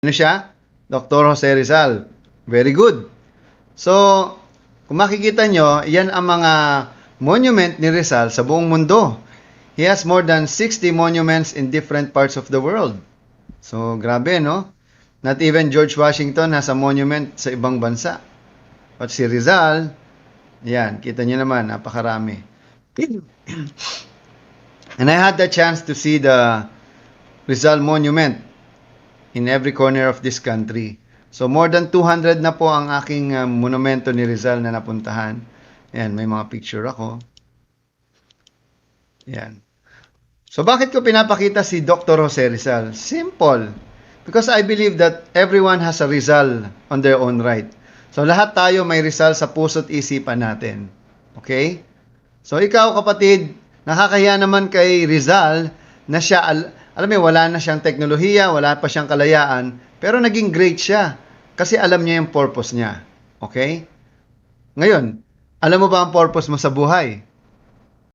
Ano siya? Dr. Jose Rizal. Very good. So, kung makikita nyo, yan ang mga monument ni Rizal sa buong mundo. He has more than 60 monuments in different parts of the world. So, grabe, no? Not even George Washington has a monument sa ibang bansa. But si Rizal, yan, kita nyo naman, napakarami. And I had the chance to see the Rizal Monument in every corner of this country. So more than 200 na po ang aking monumento ni Rizal na napuntahan. Ayan, may mga picture ako. Ayan. So bakit ko pinapakita si Dr. Jose Rizal? Simple. Because I believe that everyone has a Rizal on their own right. So lahat tayo may Rizal sa puso't isipan natin. Okay? So ikaw kapatid, nakakahiya naman kay Rizal na siya, alam mo, wala na siyang teknolohiya, wala pa siyang kalayaan, pero naging great siya kasi alam niya yung purpose niya. Okay? Ngayon, alam mo ba ang purpose mo sa buhay?